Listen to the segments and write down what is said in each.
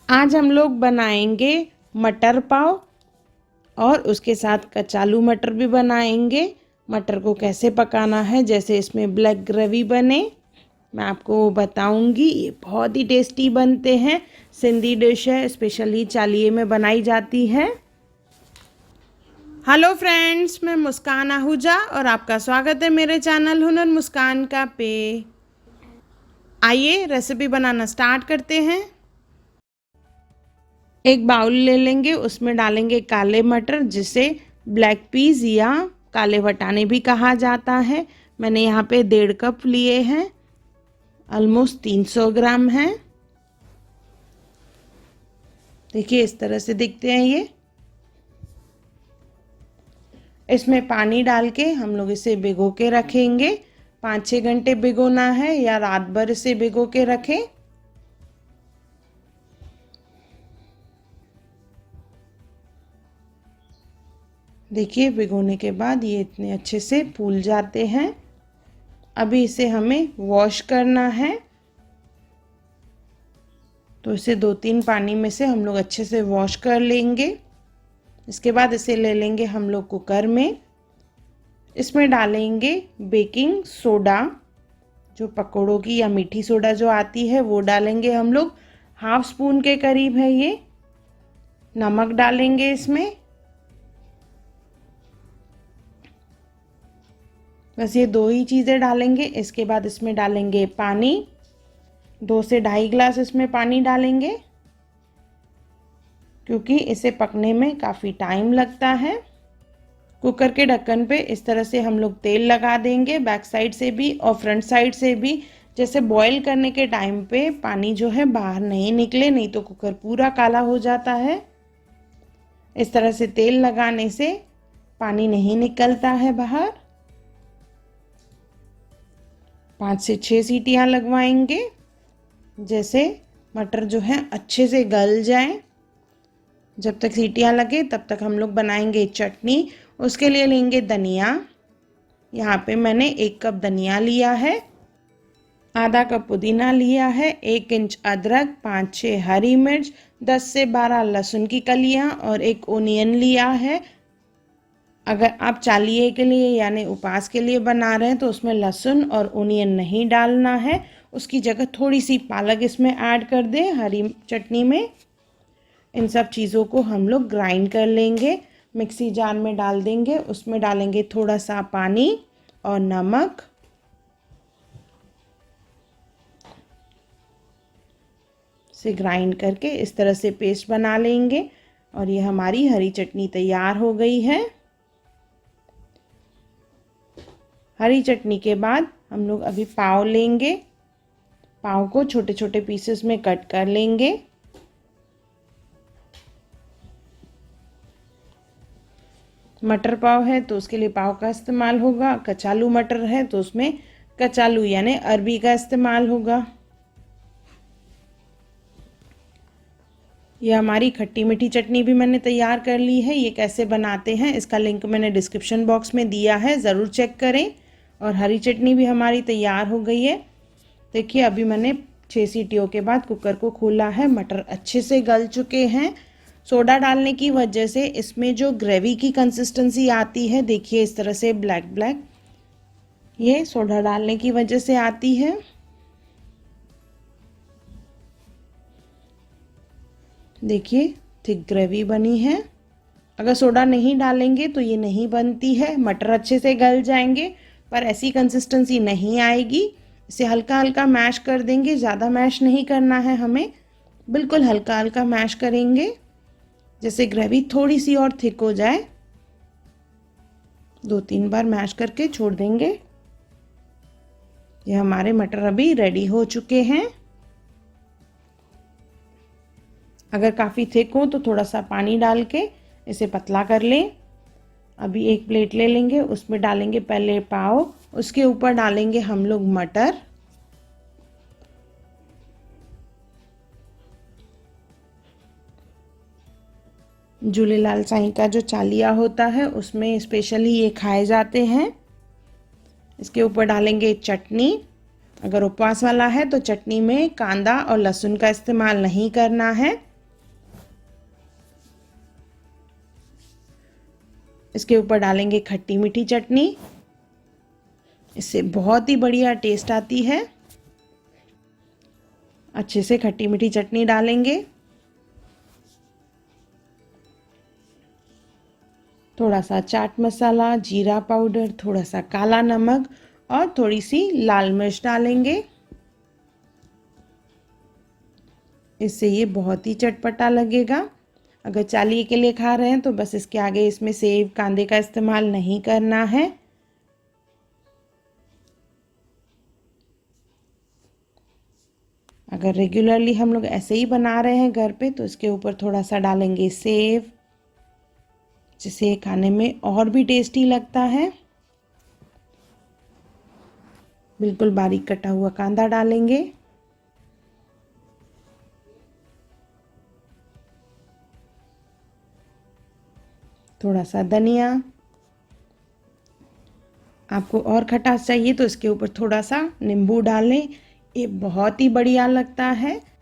आज हम लोग बनाएंगे मटर पाव और उसके साथ कचालू मटर भी बनाएंगे। मटर को कैसे पकाना है जैसे इसमें ब्लैक ग्रेवी बने मैं आपको बताऊंगी। ये बहुत ही टेस्टी बनते हैं। सिंधी डिश है, स्पेशली चालीये में बनाई जाती है। हेलो फ्रेंड्स, मैं मुस्कान आहूजा और आपका स्वागत है मेरे चैनल हुनर मुस्कान का पे। आइए रेसिपी बनाना स्टार्ट करते हैं। एक बाउल ले लेंगे, उसमें डालेंगे काले मटर जिसे ब्लैक पीस या काले वटाने भी कहा जाता है। मैंने यहाँ पे 1.5 कप लिए हैं, ऑलमोस्ट 300 ग्राम हैं। देखिए इस तरह से दिखते हैं ये। इसमें पानी डाल के हम लोग इसे भिगो के रखेंगे। 5-6 घंटे भिगोना है या रात भर इसे भिगो के रखें। देखिए भिगोने के बाद ये इतने अच्छे से फूल जाते हैं। अभी इसे हमें वॉश करना है, तो इसे 2-3 पानी में से हम लोग अच्छे से वॉश कर लेंगे। इसके बाद इसे ले लेंगे हम लोग कुकर में। इसमें डालेंगे बेकिंग सोडा, जो पकौड़ों की या मीठी सोडा जो आती है वो डालेंगे हम लोग। 1/2 स्पून के करीब है ये। नमक डालेंगे इसमें, बस ये 2 ही चीज़ें डालेंगे। इसके बाद इसमें डालेंगे पानी, 2 से 2.5 गिलास इसमें पानी डालेंगे क्योंकि इसे पकने में काफ़ी टाइम लगता है। कुकर के ढक्कन पे इस तरह से हम लोग तेल लगा देंगे, बैक साइड से भी और फ्रंट साइड से भी, जैसे बॉईल करने के टाइम पे पानी जो है बाहर नहीं निकले, नहीं तो कुकर पूरा काला हो जाता है। इस तरह से तेल लगाने से पानी नहीं निकलता है बाहर। 5 से 6 सीटियाँ लगवाएंगे, जैसे मटर जो है अच्छे से गल जाए। जब तक सीटियाँ लगे तब तक हम लोग बनाएंगे चटनी। उसके लिए लेंगे धनिया। यहाँ पे मैंने 1 कप धनिया लिया है, आधा कप पुदीना लिया है, 1 इंच अदरक, 5-6 हरी मिर्च, 10 से 12 लहसुन की कलियाँ और 1 ओनियन लिया है। अगर आप चालीये के लिए यानी उपवास के लिए बना रहे हैं तो उसमें लहसुन और ओनियन नहीं डालना है, उसकी जगह थोड़ी सी पालक इसमें ऐड कर दें हरी चटनी में। इन सब चीज़ों को हम लोग ग्राइंड कर लेंगे, मिक्सी जार में डाल देंगे। उसमें डालेंगे थोड़ा सा पानी और नमक। इसे ग्राइंड करके इस तरह से पेस्ट बना लेंगे और ये हमारी हरी चटनी तैयार हो गई है। हरी चटनी के बाद हम लोग अभी पाव लेंगे, पाव को छोटे छोटे पीसेस में कट कर लेंगे। मटर पाव है तो उसके लिए पाव का इस्तेमाल होगा, कचालू मटर है तो उसमें कचालू यानी अरबी का इस्तेमाल होगा। यह हमारी खट्टी मीठी चटनी भी मैंने तैयार कर ली है। ये कैसे बनाते हैं इसका लिंक मैंने डिस्क्रिप्शन बॉक्स में दिया है, ज़रूर चेक करें। और हरी चटनी भी हमारी तैयार हो गई है। देखिए अभी मैंने 6 सीटियों के बाद कुकर को खोला है, मटर अच्छे से गल चुके हैं। सोडा डालने की वजह से इसमें जो ग्रेवी की कंसिस्टेंसी आती है, देखिए इस तरह से ब्लैक ब्लैक, ये सोडा डालने की वजह से आती है। देखिए थिक ग्रेवी बनी है। अगर सोडा नहीं डालेंगे तो ये नहीं बनती है। मटर अच्छे से गल जाएंगे पर ऐसी कंसिस्टेंसी नहीं आएगी। इसे हल्का हल्का मैश कर देंगे, ज़्यादा मैश नहीं करना है हमें, बिल्कुल हल्का हल्का मैश करेंगे जैसे ग्रेवी थोड़ी सी और थिक हो जाए। 2-3 बार मैश करके छोड़ देंगे। ये हमारे मटर अभी रेडी हो चुके हैं। अगर काफ़ी थिक हो तो थोड़ा सा पानी डाल के इसे पतला कर लें। अभी एक प्लेट ले लेंगे, उसमें डालेंगे पहले पाव, उसके ऊपर डालेंगे हम लोग मटर। झूलेलाल साईं का जो चालीहा होता है उसमें स्पेशली ये खाए जाते हैं। इसके ऊपर डालेंगे चटनी। अगर उपवास वाला है तो चटनी में कांदा और लहसुन का इस्तेमाल नहीं करना है। इसके ऊपर डालेंगे खट्टी मीठी चटनी। इससे बहुत ही बढ़िया टेस्ट आती है। अच्छे से खट्टी मीठी चटनी डालेंगे। थोड़ा सा चाट मसाला, जीरा पाउडर, थोड़ा सा काला नमक और थोड़ी सी लाल मिर्च डालेंगे। इससे ये बहुत ही चटपटा लगेगा। अगर चालीये के लिए खा रहे हैं तो बस इसके आगे इसमें सेब कांदे का इस्तेमाल नहीं करना है। अगर रेगुलरली हम लोग ऐसे ही बना रहे हैं घर पे तो इसके ऊपर थोड़ा सा डालेंगे सेव, जिससे खाने में और भी टेस्टी लगता है। बिल्कुल बारीक कटा हुआ कांदा डालेंगे। थोड़ा सा धनिया। आपको और खटास चाहिए तो इसके ऊपर थोड़ा सा नींबू डालें, ये बहुत ही बढ़िया लगता है।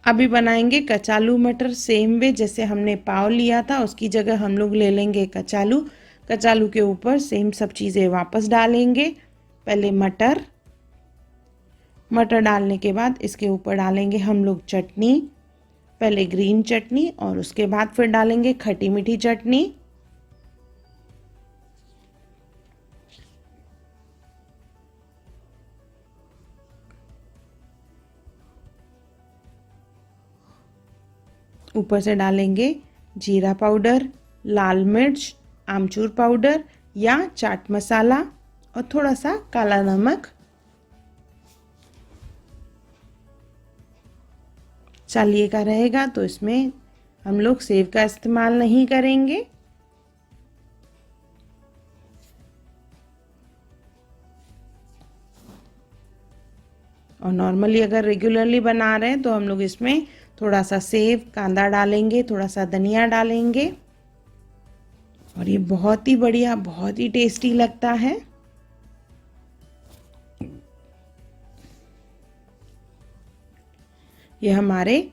अभी बनाएंगे कचालू मटर सेम वे जैसे हमने पाव लिया था, उसकी जगह हम लोग ले लेंगे कचालू। कचालू के ऊपर सेम सब चीज़ें वापस डालेंगे। पहले मटर डालने के बाद इसके ऊपर डालेंगे हम लोग चटनी। पहले ग्रीन चटनी और उसके बाद फिर डालेंगे खट्टी मीठी चटनी। ऊपर से डालेंगे जीरा पाउडर, लाल मिर्च, आमचूर पाउडर या चाट मसाला और थोड़ा सा काला नमक। चालिये का रहेगा तो इसमें हम लोग सेव का इस्तेमाल नहीं करेंगे। और नॉर्मली अगर रेगुलरली बना रहे हैं तो हम लोग इसमें थोड़ा सा सेव कांदा डालेंगे, थोड़ा सा धनिया डालेंगे और ये बहुत ही बढ़िया, बहुत ही टेस्टी लगता है। ये हमारे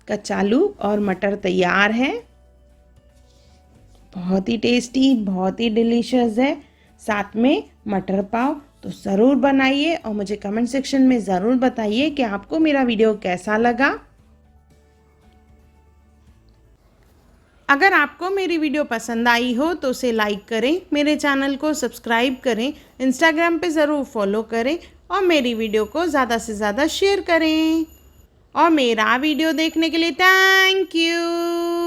कचालू और मटर तैयार हैं। बहुत ही टेस्टी, बहुत ही डिलीशियस है। साथ में मटर पाव तो ज़रूर बनाइए और मुझे कमेंट सेक्शन में ज़रूर बताइए कि आपको मेरा वीडियो कैसा लगा। अगर आपको मेरी वीडियो पसंद आई हो तो उसे लाइक करें, मेरे चैनल को सब्सक्राइब करें, इंस्टाग्राम पे ज़रूर फॉलो करें और मेरी वीडियो को ज़्यादा से ज़्यादा शेयर करें। और मेरा वीडियो देखने के लिए थैंक यू।